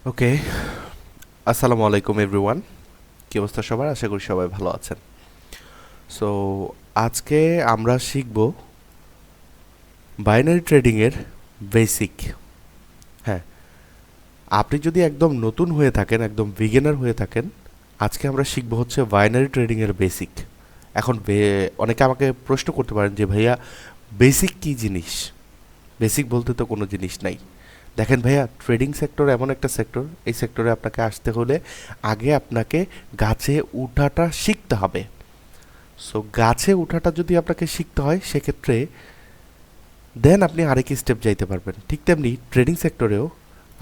ওকে, আসসালামু আলাইকুম এভরিওয়ান। কি অবস্থা সবার? আশা করি সবাই ভালো আছেন। সো আজকে আমরা শিখব বাইনারি ট্রেডিংয়ের বেসিক। হ্যাঁ, আপনি যদি একদম নতুন হয়ে থাকেন, একদম বিগিনার হয়ে থাকেন, আজকে আমরা শিখব হচ্ছে বাইনারি ট্রেডিংয়ের বেসিক। এখন অনেকে আমাকে প্রশ্ন করতে পারেন যে ভাইয়া বেসিক কী জিনিস? বেসিক বলতে তো কোনো জিনিস নাই। দেখেন ভাইয়া, ট্রেডিং সেক্টর এমন একটা সেক্টর, এই সেক্টরে আপনাকে আসতে হলে আগে আপনাকে গাছে উঠাটা শিখতে হবে। সো গাছে উঠাটা যদি আপনাকে শিখতে হয় সেক্ষেত্রে দেন আপনি আরেক স্টেপ যাইতে পারবেন। ঠিক তেমনি ট্রেডিং সেক্টরেও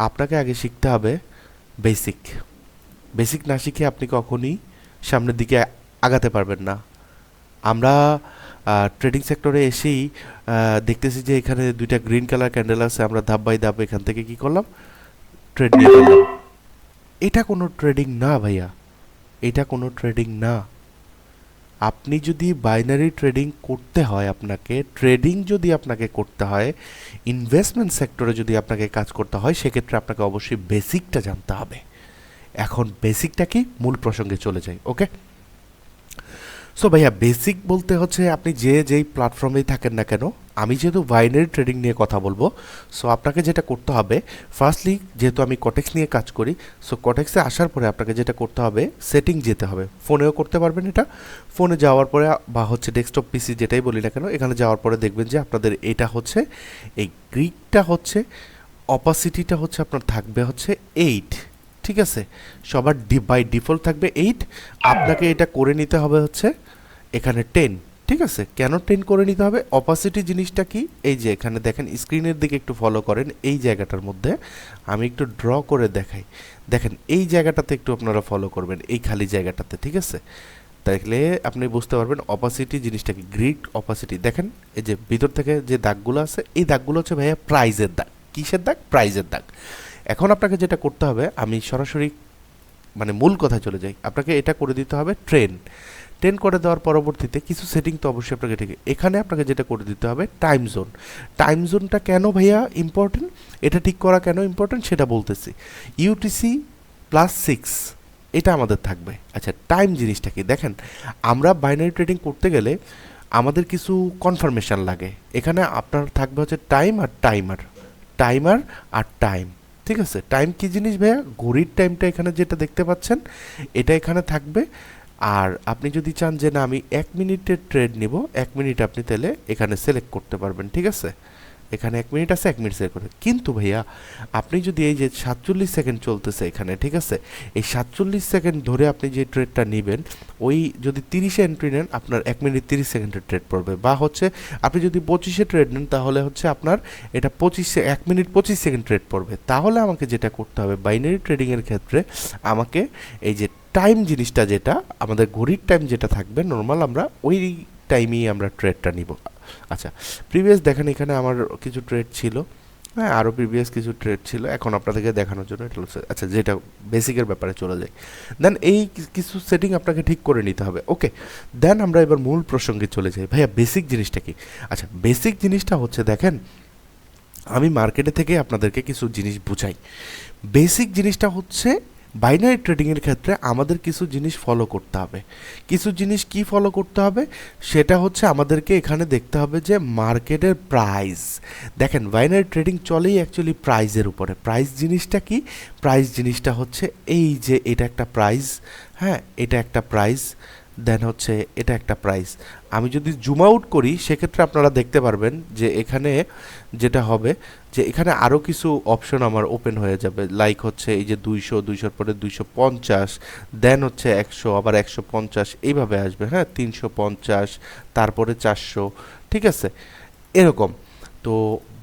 আপনাকে আগে শিখতে হবে বেসিক। বেসিক না শিখে আপনি কখনই সামনের দিকে আগাতে পারবেন না। আমরা ট্রেডিং সেক্টরে এসেই দেখতেছি যে এখানে দুইটা গ্রিন কালার ক্যান্ডেল আছে, আমরা ধাপ বাই ধাপ এখান থেকে কি করলাম, ট্রেড নিয়ে ফেললাম। এটা কোনো ট্রেডিং না ভাইয়া, এটা কোনো ট্রেডিং না। আপনি যদি বাইনারি ট্রেডিং করতে হয়, আপনাকে ট্রেডিং যদি আপনাকে করতে হয়, ইনভেস্টমেন্ট সেক্টরে যদি আপনাকে কাজ করতে হয়, সেক্ষেত্রে আপনাকে অবশ্যই বেসিকটা জানতে হবে। এখন বেসিকটা কি, মূল প্রসঙ্গে চলে যাই। ওকে, সো ভাইয়া বেসিক বলতে হচ্ছে আপনি যেই প্ল্যাটফর্মেই থাকেন না কেন, আমি যেহেতু বাইনারি ট্রেডিং নিয়ে কথা বলবো, সো আপনাকে যেটা করতে হবে, ফার্স্টলি যেহেতু আমি কটেক্স নিয়ে কাজ করি, সো কটেক্সে আসার পরে আপনাকে যেটা করতে হবে, সেটিং যেতে হবে। ফোনেও করতে পারবেন এটা। ফোনে যাওয়ার পরে বা হচ্ছে ডেস্কটপ পিসি যেটাই বলি না কেন, এখানে যাওয়ার পরে দেখবেন যে আপনাদের এটা হচ্ছে, এই গ্রিকটা হচ্ছে, অপাসিটিটা হচ্ছে আপনার থাকবে হচ্ছে 8। ঠিক আছে, সবার বাই ডিফল্ট থাকবে 8। আপনাকে এটা করে নিতে হবে হচ্ছে এখানে 10। ঠিক আছে, কেন 10 করে নিতে হবে? অপাসিটি জিনিসটা কি, এই যে এখানে দেখেন, স্ক্রিনের দিকে একটু ফলো করেন, এই জায়গাটার মধ্যে আমি একটু ড্র করে দেখাই। দেখেন এই জায়গাটাতে একটু আপনারা ফলো করবেন, এই খালি জায়গাটাতে। ঠিক আছে, তাহলে আপনি বুঝতে পারবেন অপাসিটি জিনিসটা কি। গ্রিড অপাসিটি দেখেন, এই যে ভিতর থেকে যে দাগগুলো আছে, এই দাগগুলো হচ্ছে ভাইয়া প্রাইজের দাগ। কিসের দাগ? প্রাইজের দাগ। এখন আপনাকে যেটা করতে হবে, আমি সরাসরি মানে মূল কথায় চলে যাই, আপনাকে এটা করে দিতে হবে ট্রেন। ট্রেন করে দেওয়ার পরবর্তীতে কিছু সেটিং তো অবশ্যই আপনাকে ঠিক, এখানে আপনাকে যেটা করে দিতে হবে টাইম জোন। টাইম জোনটা কেন ভাইয়া ইম্পর্টেন্ট, এটা ঠিক করা কেন ইম্পর্টেন্ট সেটা বলতেছি। UTC+6 এটা আমাদের থাকবে। আচ্ছা, টাইম জিনিসটা কি দেখেন, আমরা বাইনারি ট্রেডিং করতে গেলে আমাদের কিছু কনফার্মেশন লাগে। এখানে আপনার থাকবে হচ্ছে টাইম আর টাইমার, টাইমার আর টাইম। ঠিক আছে, টাইম কি জিনিস ভাইয়া? ঘড়ির টাইমটা এখানে যেটা দেখতে পাচ্ছেন, এটা এখানে থাকবে। আর আপনি যদি চান যে না আমি 1 মিনিটের ট্রেড নিব, 1 মিনিট আপনি তাহলে এখানে সিলেক্ট করতে পারবেন। ঠিক আছে, এখানে 1 মিনিট আছে, 1 মিনিট সিলেক্ট করতে। কিন্তু ভাইয়া আপনি যদি এই যে 47 সেকেন্ড চলতেছে এখানে, ঠিক আছে, এই 47 সেকেন্ড ধরে আপনি যে ট্রেডটা নেবেন, ওই যদি 30-এ এন্ট্রি নেন আপনার 1 মিনিট 30 সেকেন্ডের ট্রেড পড়বে। বা হচ্ছে আপনি যদি 25-এ ট্রেড নেন তাহলে হচ্ছে আপনার এটা 1 মিনিট 25 সেকেন্ড ট্রেড পড়বে। তাহলে আমাকে যেটা করতে হবে বাইনারি ট্রেডিংয়ের ক্ষেত্রে, আমাকে এই যে টাইম জিনিসটা, যেটা আমাদের ঘড়ির টাইম যেটা থাকবে নর্মাল, আমরা ওই টাইমেই আমরা ট্রেডটা নিব। আচ্ছা, প্রিভিয়াস দেখেন এখানে আমার কিছু ট্রেড ছিল, হ্যাঁ আরও প্রিভিয়াস কিছু ট্রেড ছিল, এখন আপনাদেরকে দেখানোর জন্য এটা হচ্ছে। আচ্ছা, যেটা বেসিকের ব্যাপারে চলে যায়, দেন এই কিছু সেটিং আপনাকে ঠিক করে নিতে হবে। ওকে, দেন আমরা এবার মূল প্রসঙ্গে চলে যাই। ভাইয়া বেসিক জিনিসটা কি? আচ্ছা, বেসিক জিনিসটা হচ্ছে দেখেন, আমি মার্কেটে থেকে আপনাদেরকে কিছু জিনিস বুঝাই। বেসিক জিনিসটা হচ্ছে বাইনারি ট্রেডিংয়ের ক্ষেত্রে আমাদের কিছু জিনিস ফলো করতে হবে। কিছু জিনিস কি ফলো করতে হবে, সেটা হচ্ছে আমাদেরকে এখানে দেখতে হবে যে মার্কেটের প্রাইস। দেখেন বাইনারি ট্রেডিং চলেই অ্যাকচুয়ালি প্রাইজের উপরে। প্রাইস জিনিসটা কি? প্রাইস জিনিসটা হচ্ছে এই যে এটা একটা প্রাইস, হ্যাঁ এটা একটা প্রাইস, দেন হচ্ছে এটা একটা প্রাইস। আমি যদি জুম আউট করি সেক্ষেত্রে আপনারা দেখতে পারবেন যে এখানে যেটা হবে, যে এখানে আরও কিছু অপশন আমার ওপেন হয়ে যাবে। লাইক হচ্ছে এই যে 200, 200 পরে 250, দেন হচ্ছে 100, আবার 150, এইভাবে আসবে। হ্যাঁ, 350, তারপরে 400। ঠিক আছে, এরকম। তো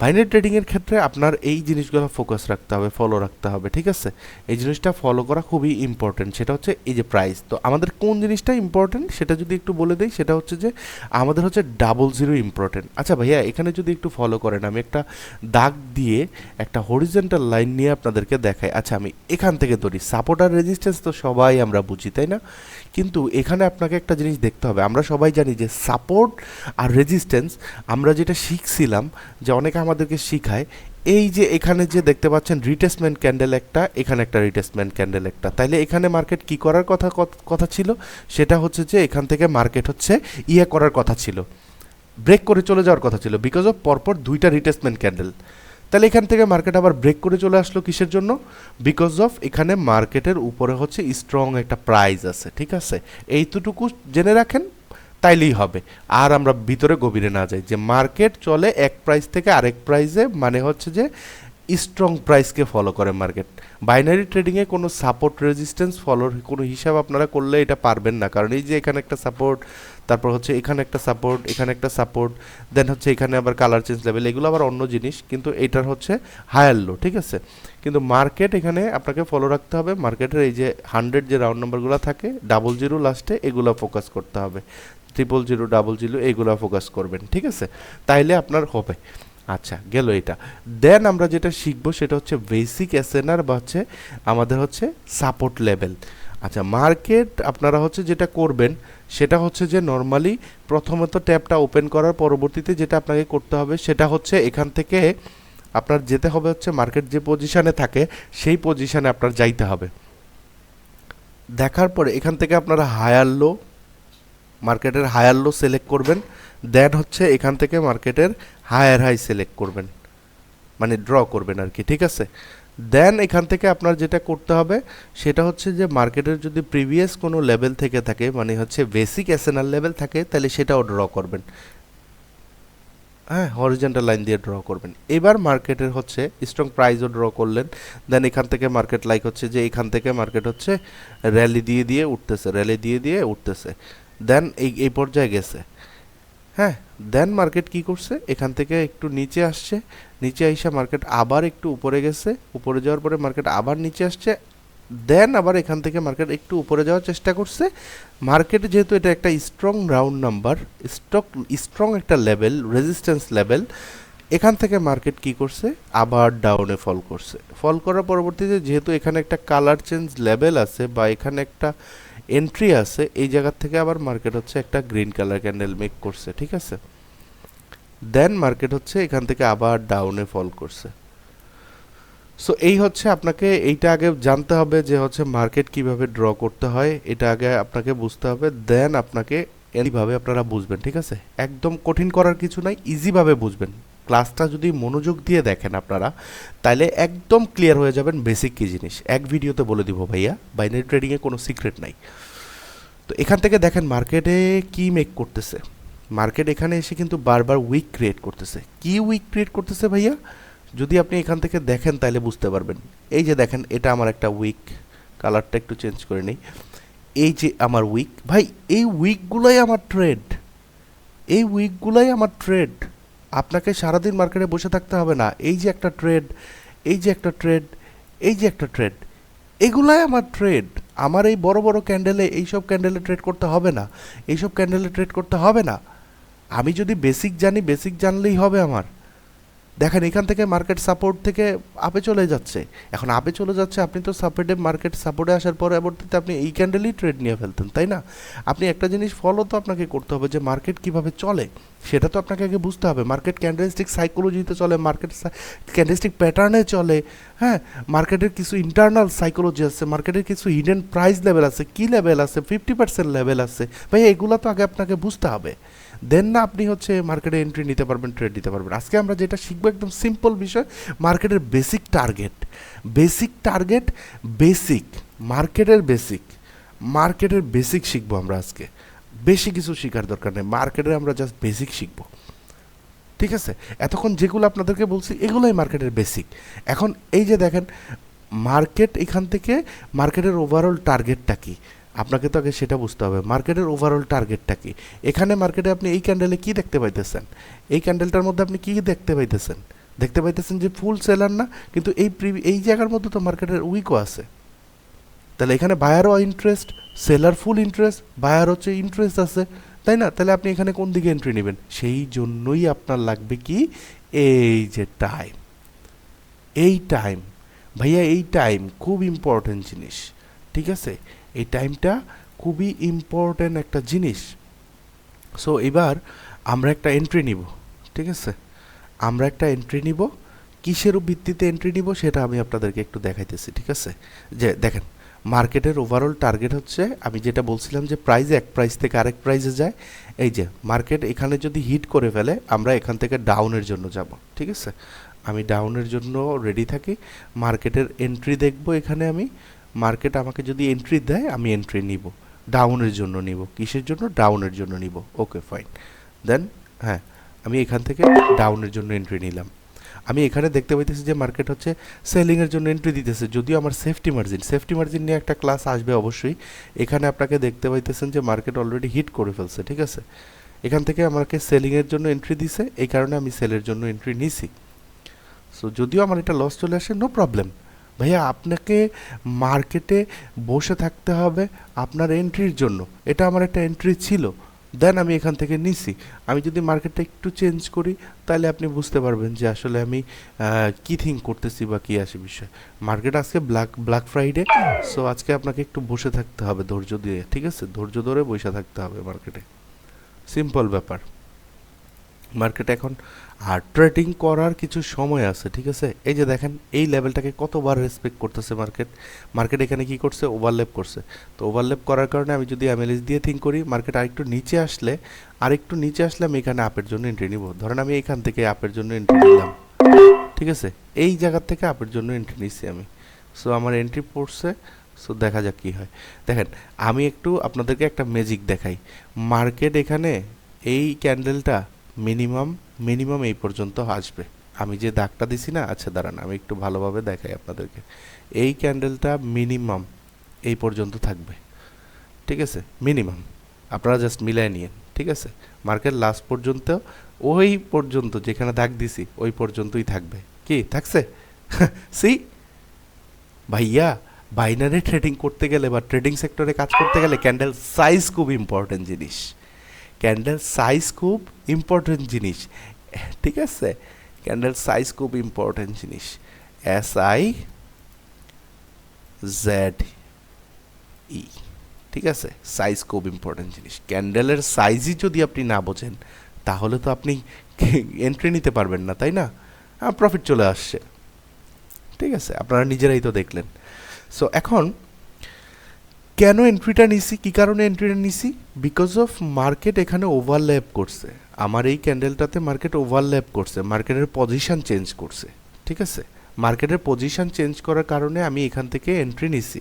বাইনারি ট্রেডিংয়ের ক্ষেত্রে আপনার এই জিনিসগুলো ফোকাস রাখতে হবে, ফলো রাখতে হবে। ঠিক আছে, এই জিনিসটা ফলো করা খুবই ইম্পর্টেন্ট। সেটা হচ্ছে এই যে প্রাইস। তো আমাদের কোন জিনিসটা ইম্পর্টেন্ট সেটা যদি একটু বলে দেই, সেটা হচ্ছে যে আমাদের হচ্ছে 00 ইম্পর্টেন্ট। আচ্ছা ভাইয়া, এখানে যদি একটু ফলো করেন, আমি একটা দাগ দিয়ে একটা হরিজেন্টাল লাইন নিয়ে আপনাদেরকে দেখাই। আচ্ছা, আমি এখান থেকে ধরি, সাপোর্ট আর রেজিস্ট্যান্স তো সবাই আমরা বুঝি, তাই না? কিন্তু এখানে আপনাকে একটা জিনিস দেখতে হবে। আমরা সবাই জানি যে সাপোর্ট আর রেজিস্ট্যান্স, আমরা যেটা শিখছিলাম, যে অনেকে আমাদেরকে শিখায়, এই যে এখানে যে দেখতে পাচ্ছেন রিটেসমেন্ট ক্যান্ডেল একটা, এখানে একটা রিটেসমেন্ট ক্যান্ডেল একটা, তাইলে এখানে মার্কেট কি করার কথা ছিল, সেটা হচ্ছে যে এখান থেকে মার্কেট হচ্ছে করার কথা ছিল, ব্রেক করে চলে যাওয়ার কথা ছিল, বিকজ অফ পরপর দুইটা রিটেসমেন্ট ক্যান্ডেল। তাহলে এখান থেকে মার্কেট আবার ব্রেক করে চলে আসলো কিসের জন্য, বিকজ অফ এখানে মার্কেটের উপরে হচ্ছে স্ট্রং একটা প্রাইস আছে, ঠিক আছে। এইটুকু জেনে রাখেন তাইলেই হবে, আর আমরা ভিতরে গভীরে না যাই। যে মার্কেট চলে এক প্রাইস থেকে আরেক প্রাইসে, মানে হচ্ছে যে স্ট্রং প্রাইসকে ফলো করে মার্কেট। বাইনারি ট্রেডিংয়ে কোনো সাপোর্ট রেজিস্ট্যান্স ফলোর কোনো হিসাব আপনারা করলে এটা পারবেন না, কারণ এই যে এখানে একটা সাপোর্ট, তারপর হচ্ছে এখানে একটা সাপোর্ট, এখানে একটা সাপোর্ট, দেন হচ্ছে এখানে আবার কালার চেঞ্জ লেভেল, এগুলো আবার অন্য জিনিস, কিন্তু এটার হচ্ছে হায়ার লো, ঠিক আছে। কিন্তু মার্কেট এখানে আপনাকে ফলো রাখতে হবে, মার্কেটের এই যে 100 যে রাউন্ড নাম্বারগুলো থাকে, 00 লাস্টে, এগুলো ফোকাস করতে হবে, 000 00 এইগুলো ফোকাস করবেন, ঠিক আছে, তাইলে আপনার হবে। আচ্ছা, গেল এটা। দেন আমরা যেটা শিখবো সেটা হচ্ছে বেসিক এসএনআর বা হচ্ছে আমাদের হচ্ছে সাপোর্ট লেভেল। আচ্ছা, মার্কেট আপনারা হচ্ছে যেটা করবেন সেটা হচ্ছে যে নর্মালি প্রথমত ট্যাবটা ওপেন করার পরবর্তীতে যেটা আপনাকে করতে হবে সেটা হচ্ছে এখান থেকে আপনার যেতে হবে হচ্ছে মার্কেট যে পজিশানে থাকে সেই পজিশানে আপনার যাইতে হবে। দেখার পরে এখান থেকে আপনারা হায়ার লো, মার্কেটের হায়ার লো সিলেক্ট করবেন, দেন হচ্ছে এখান থেকে মার্কেটের হায়ার হাই সিলেক্ট করবেন, মানে ড্র করবেন আর কি, ঠিক আছে। দেন এখান থেকে আপনার যেটা করতে হবে সেটা হচ্ছে যে মার্কেটের যদি প্রিভিয়াস কোনো লেভেল থেকে থাকে, মানে হচ্ছে বেসিক এসএনআর লেভেল থাকে, তাহলে সেটাও ড্র করবেন, হ্যাঁ, হরিজন্টাল লাইন দিয়ে ড্র করবেন। এবার মার্কেটের হচ্ছে স্ট্রং প্রাইসও ড্র করলেন, দেন এখান থেকে মার্কেট লাইক হচ্ছে যে এখান থেকে মার্কেট হচ্ছে র্যালি দিয়ে দিয়ে উঠতেছে, র্যালি দিয়ে দিয়ে উঠতেছে, দেন এই পর্যায়ে গেছে, হ্যাঁ। দেন মার্কেট কি করছে, এখান থেকে একটু নিচে আসছে, নিচে আইসা মার্কেট আবার একটু উপরে গেছে, উপরে যাওয়ার পরে মার্কেট আবার নিচে আসছে, দেন আবার এখান থেকে মার্কেট একটু উপরে যাওয়ার চেষ্টা করছে। মার্কেটে যেহেতু এটা একটা স্ট্রং রাউন্ড নাম্বার, স্ট্রং একটা লেভেল, রেজিস্ট্যান্স লেভেল, এখান থেকে মার্কেট কি করছে, আবার ডাউনে ফল করছে। ফল করার পরবর্তীতে যেহেতু এখানে একটা কালার চেঞ্জ লেভেল আছে বা এখানে একটা এন্ট্রি আছে, এই জায়গা থেকে আবার মার্কেট হচ্ছে একটা গ্রিন কালার ক্যান্ডেল মেক করছে, ঠিক আছে। দেন মার্কেট হচ্ছে এখান থেকে আবার ডাউনে ফল করছে। সো এই হচ্ছে আপনাকে এইটা আগে জানতে হবে যে হচ্ছে মার্কেট কিভাবে ড্র করতে হয়, এটা আগে আপনাকে বুঝতে হবে, দেন আপনাকে এইভাবে আপনারা বুঝবেন, ঠিক আছে। একদম কঠিন করার কিছু নাই, ইজিভাবে বুঝবেন। ক্লাসটা যদি মনোযোগ দিয়ে দেখেন আপনারা, তাহলে একদম ক্লিয়ার হয়ে যাবেন বেসিক কী জিনিস। এক ভিডিওতে বলে দিব ভাইয়া, বাইনারি ট্রেডিংয়ে কোনো সিক্রেট নাই। তো এখান থেকে দেখেন মার্কেটে কি মেক করতেছে, মার্কেট এখানে এসে কিন্তু বারবার উইক ক্রিয়েট করতেছে। কি উইক ক্রিয়েট করতেছে ভাইয়া, যদি আপনি এখান থেকে দেখেন তাহলে বুঝতে পারবেন। এই যে দেখেন, এটা আমার একটা উইক, কালারটা একটু চেঞ্জ করে নিই, এই যে আমার উইক, ভাই এই উইকগুলোই আমার ট্রেড, এই উইকগুলোই আমার ট্রেড। আপনাকে সারাদিন মার্কেটে বসে থাকতে হবে না। এই যে একটা ট্রেড, এই যে একটা ট্রেড, এই যে একটা ট্রেড, এগুলাই আমার ট্রেড। আমার এই বড় বড় ক্যান্ডেলে, এইসব ক্যান্ডেলে ট্রেড করতে হবে না, এইসব ক্যান্ডেলে ট্রেড করতে হবে না। আমি যদি বেসিক জানি, বেসিক জানলেই হবে আমার। দেখেন এখান থেকে মার্কেট সাপোর্ট থেকে আপে চলে যাচ্ছে, এখন আপে চলে যাচ্ছে, আপনি তো সাপোর্টে, মার্কেট সাপোর্টে আসার পরবর্তীতে আপনি এই ক্যান্ডেলই ট্রেড নিয়ে ফেলতেন, তাই না? আপনি একটা জিনিস ফলো তো আপনাকে করতে হবে, যে মার্কেট কিভাবে চলে সেটা তো আপনাকে আগে বুঝতে হবে। মার্কেট ক্যান্ডেলস্টিক সাইকোলজিতে চলে, মার্কেট ক্যান্ডেলস্টিক প্যাটার্নে চলে, হ্যাঁ। মার্কেটের কিছু ইন্টারনাল সাইকোলজি আছে, মার্কেটের কিছু হিডেন প্রাইস লেভেল আছে, কি লেভেল আছে, 50% লেভেল আছে, ভাই এগুলো তো আগে আপনাকে বুঝতে হবে। দেন না আপনি হচ্ছে মার্কেটে এন্ট্রি নিতে পারবেন, ট্রেড দিতে পারবেন। আজকে আমরা যেটা শিখবো একদম সিম্পল বিষয়, মার্কেটের basic target, basic target, basic মার্কেটের বেসিক, মার্কেটের বেসিক শিখবো আমরা আজকে। বেশি কিছু শেখার দরকার নেই, মার্কেটের আমরা জাস্ট বেসিক শিখবো, ঠিক আছে। এতক্ষণ যেগুলো আপনাদেরকে বলছি এগুলোই মার্কেটের বেসিক। এখন এই যে দেখেন মার্কেট, এখান থেকে মার্কেটের ওভারঅল টার্গেটটা কী আপনাকে তো আগে সেটা বুঝতে হবে। মার্কেটের ওভারঅল টার্গেটটা কি, এখানে মার্কেটে আপনি এই ক্যান্ডেলে কি দেখতে পাইতেছেন, এই ক্যান্ডেলটার মধ্যে আপনি কি দেখতে পাইতেছেন, দেখতে পাইতেছেন যে ফুল সেলার না, কিন্তু এই জায়গার মধ্যে তো মার্কেটের উইকও আছে। তাহলে এখানে বায়ারও ইন্টারেস্ট, সেলার ফুল ইন্টারেস্ট, বায়ার হচ্ছে ইন্টারেস্ট আছে, তাই না? তাহলে আপনি এখানে কোন দিকে এন্ট্রি নেবেন? সেই জন্যই আপনার লাগবে কি, এই যে টাইম, এই টাইম ভাইয়া, এই টাইম খুব ইম্পর্টেন্ট জিনিস, ঠিক আছে। এই টাইমটা খুবই ইম্পর্টেন্ট একটা জিনিস। সো এবার আমরা একটা এন্ট্রি নিব, ঠিক আছে, আমরা একটা এন্ট্রি নিব, কিসের ভিত্তিতে এন্ট্রি নিব সেটা আমি আপনাদেরকে একটু দেখাইতেছি, ঠিক আছে? যে দেখেন, মার্কেটের ওভারঅল টার্গেট হচ্ছে, আমি যেটা বলছিলাম যে প্রাইস এক প্রাইস থেকে আরেক প্রাইসে যায়, এই যে মার্কেট এখানে যদি হিট করে ফেলে আমরা এখান থেকে ডাউনের জন্য যাব, ঠিক আছে? আমি ডাউনের জন্য রেডি থাকি, মার্কেটের এন্ট্রি দেখব এখানে আমি, মার্কেট আমাকে যদি এন্ট্রি দেয় আমি এন্ট্রি নিব, ডাউনের জন্য নিব, কিসের জন্য? ডাউনের জন্য নিব। ওকে ফাইন, দেন হ্যাঁ আমি এখান থেকে ডাউনের জন্য এন্ট্রি নিলাম। আমি এখানে দেখতে পাইতেছি যে মার্কেট হচ্ছে সেলিংয়ের জন্য এন্ট্রি দিতেছে, যদিও আমার সেফটি মার্জিন নিয়ে একটা ক্লাস আসবে অবশ্যই। এখানে আপনাকে দেখতে পাইতেছেন যে মার্কেট অলরেডি হিট করে ফেলছে, ঠিক আছে? এখান থেকে আমাকে সেলিংয়ের জন্য এন্ট্রি দিছে, এই কারণে আমি সেলের জন্য এন্ট্রি নিছি। সো যদিও আমার এটা লস চলে আসে, নো প্রবলেম ভাইয়া, আপনাকে মার্কেটে বসে থাকতে হবে আপনার এন্ট্রির জন্য, এটা আমার একটা এন্ট্রি ছিল, দেন আমি এখান থেকে নিছি। আমি যদি মার্কেটটা একটু চেঞ্জ করি তাহলে আপনি বুঝতে পারবেন যে আসলে আমি কী থিঙ্ক করতেছি বা কী আসে বিষয়। মার্কেট আজকে ব্ল্যাক ফ্রাইডে, সো আজকে আপনাকে একটু বসে থাকতে হবে ধৈর্য দিয়ে, ঠিক আছে? ধৈর্য ধরে বসে থাকতে হবে মার্কেটে, সিম্পল ব্যাপার। মার্কেটে এখন আর ট্রেডিং করার কিছু সময় আছে, ঠিক আছে? এই যে দেখেন এই লেভেলটাকে কতবার রেসপেক্ট করতেছে মার্কেট এখানে কি করছে? ওভারল্যাপ করছে। তো ওভারল্যাপ করার কারণে আমি যদি অ্যানালিস দিয়ে থিঙ্ক করি, মার্কেট আরেকটু নিচে আসলে আমি এখানে আপের জন্য এন্ট্রি নিব। ধরেন আমি এখান থেকে আপের জন্য এন্ট্রি নিলাম, ঠিক আছে? এই জায়গা থেকে আপের জন্য এন্ট্রি নিচ্ছি আমি, সো আমার এন্ট্রি পড়ছে। সো দেখা যাক কী হয়। দেখেন আমি একটু আপনাদেরকে একটা ম্যাজিক দেখাই। মার্কেট এখানে এই ক্যান্ডেলটা মিনিমাম এই পর্যন্ত আসবে। আমি যে দাগটা দিছি না, আচ্ছা দাঁড়ান আমি একটু ভালোভাবে দেখাই আপনাদেরকে। এই ক্যান্ডেলটা মিনিমাম এই পর্যন্ত থাকবে, ঠিক আছে? মিনিমাম আপনারা জাস্ট মিলাই নিয়েন, ঠিক আছে? মার্কেট লাস্ট পর্যন্ত ওই পর্যন্ত যেখানে দাগ দিছি ওই পর্যন্তই থাকবে। কি থাকছে? সি ভাইয়া, বাইনারি ট্রেডিং করতে গেলে বা ট্রেডিং সেক্টরে কাজ করতে গেলে ক্যান্ডেল সাইজ খুব ইম্পর্টেন্ট জিনিস, ক্যান্ডেল সাইজ খুব ইম্পর্টেন্ট জিনিস, ঠিক আছে? ক্যান্ডেল সাইজ খুব ইম্পর্টেন্ট জিনিস, SIZE, ঠিক আছে? সাইজ খুব ইম্পর্টেন্ট জিনিস। ক্যান্ডেলের সাইজই যদি আপনি না বোঝেন তাহলে তো আপনি এন্ট্রি নিতে পারবেন না, তাই না? প্রফিট চলে আসছে, ঠিক আছে? আপনারা নিজেরাই তো দেখলেন। সো এখন কেন এন্ট্রিটা নিছি, কী কারণে এন্ট্রিটা নিছি? বিকজ অফ মার্কেট এখানে ওভারল্যাপ করছে, আমার এই ক্যান্ডেলটাতে মার্কেট ওভারল্যাপ করছে, মার্কেটের পজিশন চেঞ্জ করছে, ঠিক আছে? মার্কেটের পজিশন চেঞ্জ করার কারণে আমি এখান থেকে এন্ট্রি নিছি।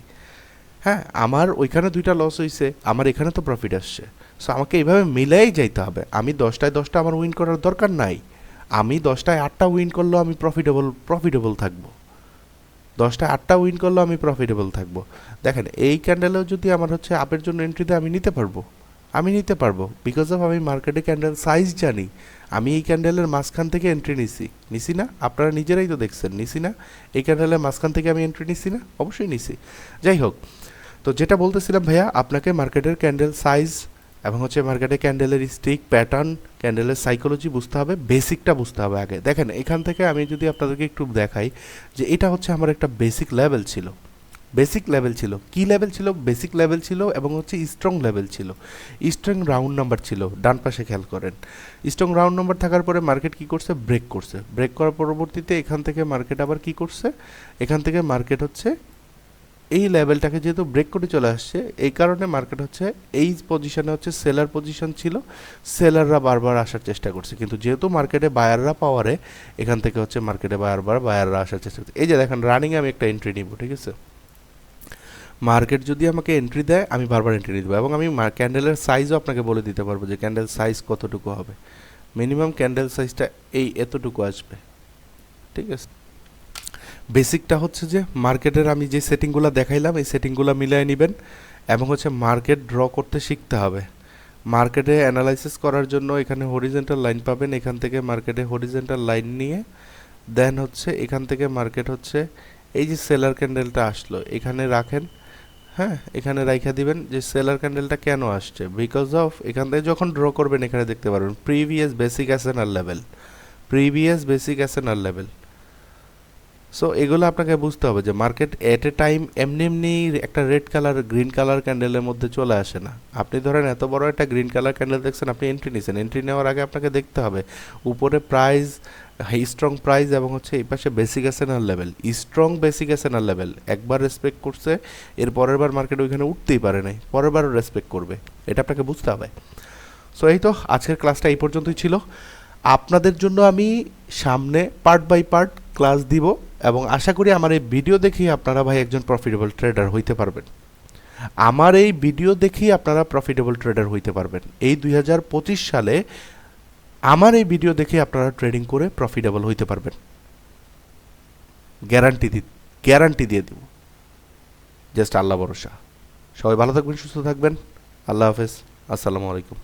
হ্যাঁ, আমার ওইখানে দুইটা লস হয়েছে, আমার এখানে তো প্রফিট আসছে। সো আমাকে এইভাবে মিলাই যাইতে হবে। আমি 10টায় 10টা আমার উইন করার দরকার নাই, আমি 10টায় 8টা উইন করলেও আমি প্রফিটেবল থাকবো, 10টায় 8টা উইন করলেও আমি প্রফিটেবল থাকবো। দেখেন এই ক্যান্ডেলেও যদি আমার হচ্ছে আপের জন্য এন্ট্রি দেয় আমি নিতে পারবো বিকজ অফ আমি মার্কেটে ক্যান্ডেল সাইজ জানি। আমি এই ক্যান্ডেলের মাঝখান থেকে এন্ট্রি নিছি না? আপনারা নিজেরাই তো দেখছেন, নিছি না? এই ক্যান্ডেলের মাঝখান থেকে আমি এন্ট্রি নিছি না? অবশ্যই নিছি। যাই হোক, তো যেটা বলতেছিলাম ভাইয়া, আপনাকে মার্কেটের ক্যান্ডেল সাইজ এবং হচ্ছে মার্কেটে ক্যান্ডেলের স্টিক প্যাটার্ন, ক্যান্ডেলের সাইকোলজি বুঝতে হবে, বেসিকটা বুঝতে হবে আগে। দেখেন এখান থেকে আমি যদি আপনাদেরকে একটু দেখাই যে এটা হচ্ছে আমার একটা বেসিক লেভেল ছিল, কি লেভেল ছিল? বেসিক লেভেল ছিল এবং হচ্ছে স্ট্রং লেভেল ছিল, স্ট্রং রাউন্ড নাম্বার ছিল। ডান পাশে খেয়াল করেন, স্ট্রং রাউন্ড নাম্বার থাকার পরে মার্কেট কি করছে? ব্রেক করার পরবর্তীতে এখান থেকে মার্কেট আবার কি করছে? এখান থেকে মার্কেট হচ্ছে এই লেভেলটাকে যেহেতু ব্রেক করে চলে আসছে, এই কারণে মার্কেট হচ্ছে এই পজিশনে হচ্ছে সেলার পজিশন ছিল, সেলাররা বারবার আসার চেষ্টা করছে, কিন্তু যেহেতু মার্কেটে বায়াররা পাওয়ারে এখান থেকে হচ্ছে মার্কেটে বায়াররা আসার চেষ্টা করছে। এই যে দেখেন রানিংয়ে আমি একটা এন্ট্রি নিব, ঠিক আছে? মার্কেট যদি আমাকে এন্ট্রি দেয় আমি বারবার এন্ট্রি নিয়ে দেবো, এবং আমি ক্যান্ডেলের সাইজও আপনাকে বলে দিতে পারবো যে ক্যান্ডেল সাইজ কতটুকু হবে। মিনিমাম ক্যান্ডেল সাইজটা এতটুকু আসবে, ঠিক আছে? বেসিকটা হচ্ছে যে মার্কেটের আমি যে সেটিংগুলো দেখাইলাম এই সেটিংগুলো মিলিয়ে নেবেন, এবং হচ্ছে মার্কেট ড্র করতে শিখতে হবে। মার্কেটে অ্যানালাইসিস করার জন্য এখানে হরিজেন্টাল লাইন পাবেন, এখান থেকে মার্কেটে হরিজেন্টাল লাইন নিয়ে দেন হচ্ছে এখান থেকে মার্কেট হচ্ছে এই যে সেলার ক্যান্ডেলটা আসলো এখানে রাখেন, হ্যাঁ এখানে রাইখা দিবেন যে সেলার ক্যান্ডেলটা কেন আসছে, বিকজ অফ এখান থেকে যখন ড্র করবেন এখানে দেখতে পারবেন প্রিভিয়াস বেসিক অ্যাসেনার লেভেল। সো এগুলো আপনাকে বুঝতে হবে যে মার্কেট এট এ টাইম এমনি একটা রেড কালার গ্রিন কালার ক্যান্ডেলের মধ্যে চলে আসে না। আপনি ধরেন এত বড় একটা গ্রিন কালার ক্যান্ডেল দেখছেন, আপনি এন্ট্রি নিয়েছেন, এন্ট্রি নেওয়ার আগে আপনাকে দেখতে হবে উপরে প্রাইস হাই স্ট্রং প্রাইস এবং হচ্ছে এই পাশে basic SNR level, strong basic SNR level, একবার রেসপেক্ট করছে, এর পরের বার মার্কেট ওইখানে উঠতেই পারে নাই, পরের বারও রেসপেক্ট করবে, এটা আপনাকে বুঝতে হবে। সো এই তো আজকের ক্লাসটা এই পর্যন্তই ছিল। আপনাদের জন্য আমি সামনে পার্ট বাই পার্ট ক্লাস দিব এবং আশা করি আমার এই ভিডিও দেখেই আপনারা ভাই একজন প্রফিটেবল ট্রেডার হইতে পারবেন। আমার এই ভিডিও দেখেই আপনারা প্রফিটেবল ট্রেডার হইতে পারবেন। এই 2025 সালে আমার এই ভিডিও দেখে আপনারা ট্রেডিং করে প্রফিটেবল হইতে পারবেন, গ্যারান্টি দিয়ে দিব। জাস্ট আল্লাহ ভরসা। সবাই ভালো থাকবেন, সুস্থ থাকবেন। আল্লাহ হাফেজ, আসসালামু আলাইকুম।